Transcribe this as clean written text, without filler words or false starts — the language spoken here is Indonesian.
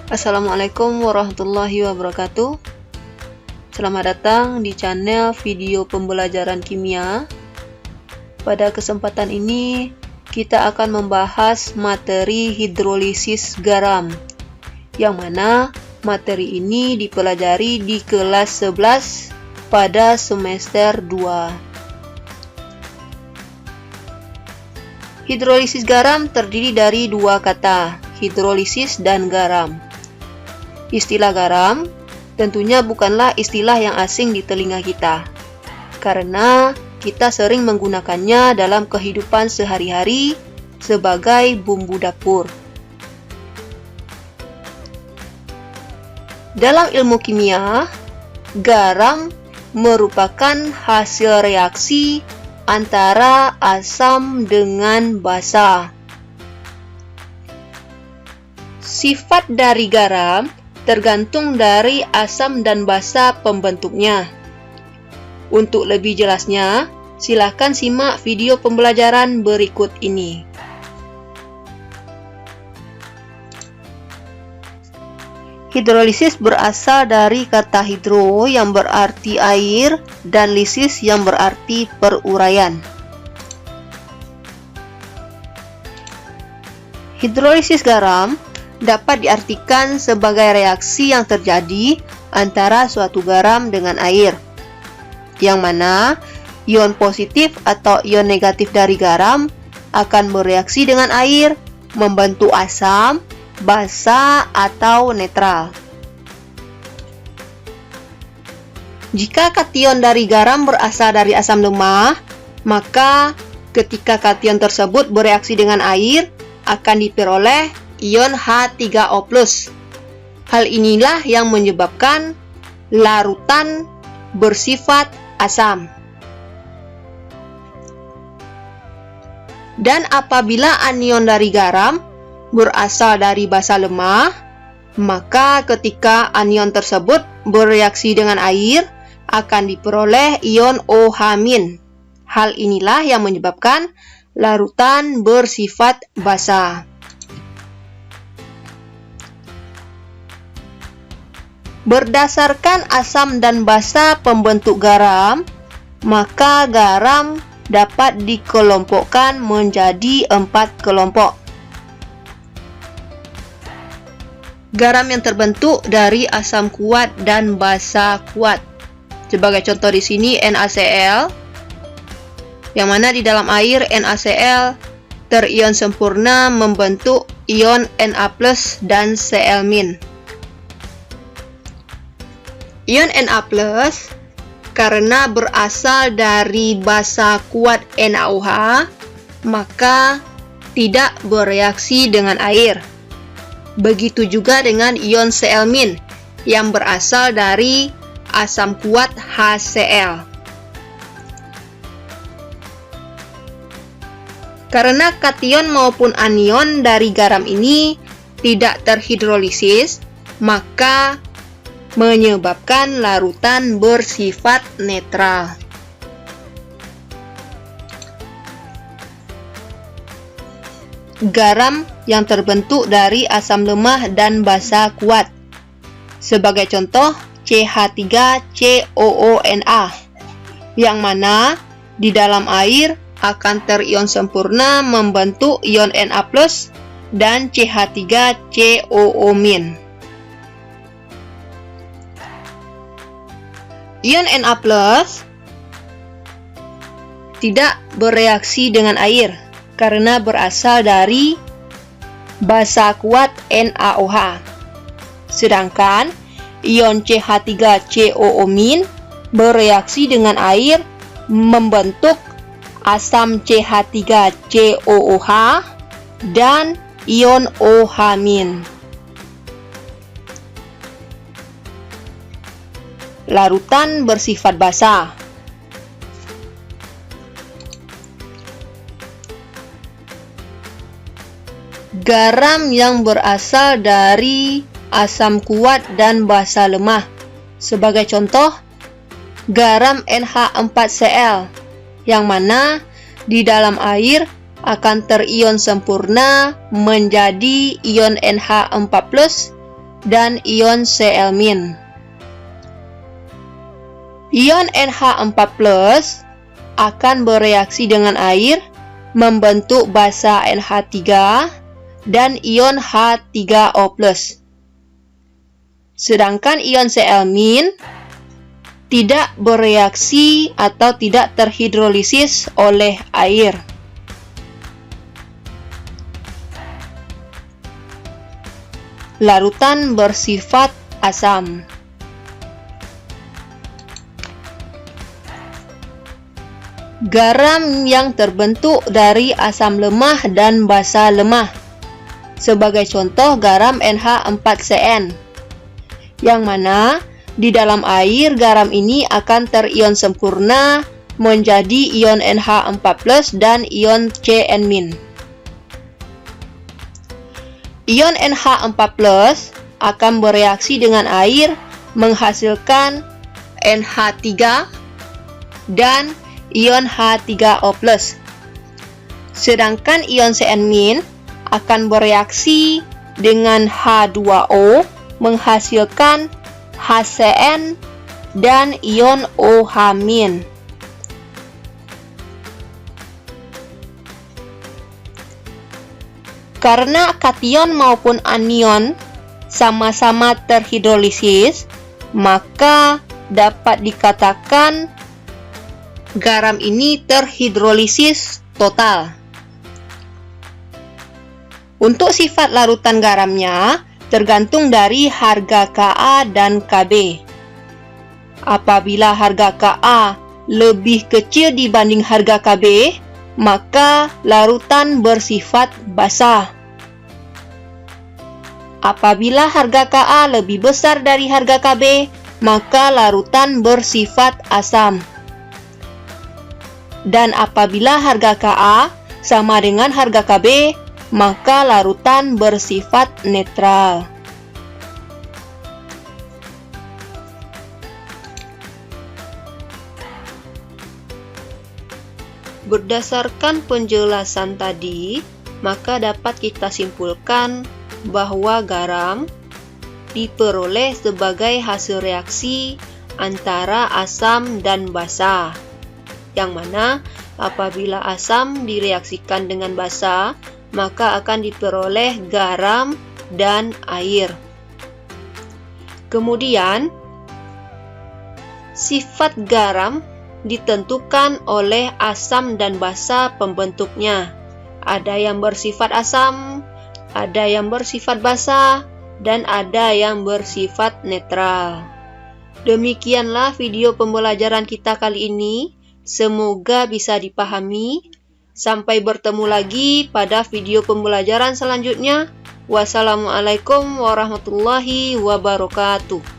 Assalamualaikum warahmatullahi wabarakatuh. Selamat datang di channel video pembelajaran kimia. Pada kesempatan ini kita akan membahas materi hidrolisis garam, yang mana materi ini dipelajari di kelas 11 pada semester 2. Hidrolisis garam terdiri dari dua kata, hidrolisis dan garam. Istilah garam tentunya bukanlah istilah yang asing di telinga kita, karena kita sering menggunakannya dalam kehidupan sehari-hari sebagai bumbu dapur. Dalam ilmu kimia, garam merupakan hasil reaksi antara asam dengan basa. Sifat dari garam tergantung dari asam dan basa pembentuknya. Untuk lebih jelasnya, silakan simak video pembelajaran berikut ini. Hidrolisis berasal dari kata hidro yang berarti air dan lisis yang berarti peruraian. Hidrolisis garam dapat diartikan sebagai reaksi yang terjadi antara suatu garam dengan air, yang mana ion positif atau ion negatif dari garam akan bereaksi dengan air, membentuk asam, basa, atau netral. Jika kation dari garam berasal dari asam lemah, maka ketika kation tersebut bereaksi dengan air, akan diperoleh ion H3O+. Hal inilah yang menyebabkan larutan bersifat asam. Dan apabila anion dari garam berasal dari basa lemah, maka ketika anion tersebut bereaksi dengan air, akan diperoleh ion OH-. Hal inilah yang menyebabkan larutan bersifat basa. Berdasarkan asam dan basa pembentuk garam, maka garam dapat dikelompokkan menjadi 4 kelompok. Garam yang terbentuk dari asam kuat dan basa kuat. Sebagai contoh di sini NaCl, yang mana di dalam air NaCl terion sempurna membentuk ion Na+ dan Cl-. Ion Na+ karena berasal dari basa kuat NaOH, maka tidak bereaksi dengan air. Begitu juga dengan ion Cl- yang berasal dari asam kuat HCl. Karena kation maupun anion dari garam ini tidak terhidrolisis, maka menyebabkan larutan bersifat netral. Garam yang terbentuk dari asam lemah dan basa kuat. Sebagai contoh, CH3COONa, yang mana di dalam air akan terion sempurna membentuk ion Na+ dan CH3COO-. Ion Na+ tidak bereaksi dengan air karena berasal dari basa kuat NaOH. Sedangkan ion CH3COO- bereaksi dengan air membentuk asam CH3COOH dan ion OH-. Larutan bersifat basa. Garam yang berasal dari asam kuat dan basa lemah. Sebagai contoh, garam NH4Cl, yang mana di dalam air akan terion sempurna menjadi ion NH4+ dan ion Cl-. Ion NH4+ akan bereaksi dengan air membentuk basa NH3 dan ion H3O+. Sedangkan ion Cl- tidak bereaksi atau tidak terhidrolisis oleh air. Larutan bersifat asam. Garam yang terbentuk dari asam lemah dan basa lemah. Sebagai contoh, garam NH4CN, yang mana di dalam air garam ini akan terion sempurna menjadi ion NH4+ dan ion Cn-. Ion NH4+ akan bereaksi dengan air menghasilkan NH3 dan ion H3O+. Sedangkan ion Cn- akan bereaksi dengan H2O menghasilkan HCN dan ion OH-. Karena kation maupun anion sama-sama terhidrolisis, maka dapat dikatakan garam ini terhidrolisis total. Untuk sifat larutan garamnya tergantung dari harga Ka dan Kb. Apabila harga Ka lebih kecil dibanding harga Kb, maka larutan bersifat basa. Apabila harga Ka lebih besar dari harga Kb, maka larutan bersifat asam. Dan apabila harga Ka sama dengan harga Kb, maka larutan bersifat netral. Berdasarkan penjelasan tadi, maka dapat kita simpulkan bahwa garam diperoleh sebagai hasil reaksi antara asam dan basa, yang mana apabila asam direaksikan dengan basa, maka akan diperoleh garam dan air. Kemudian, sifat garam ditentukan oleh asam dan basa pembentuknya. Ada yang bersifat asam, ada yang bersifat basa, dan ada yang bersifat netral. Demikianlah video pembelajaran kita kali ini. Semoga bisa dipahami. Sampai bertemu lagi pada video pembelajaran selanjutnya. Wassalamualaikum warahmatullahi wabarakatuh.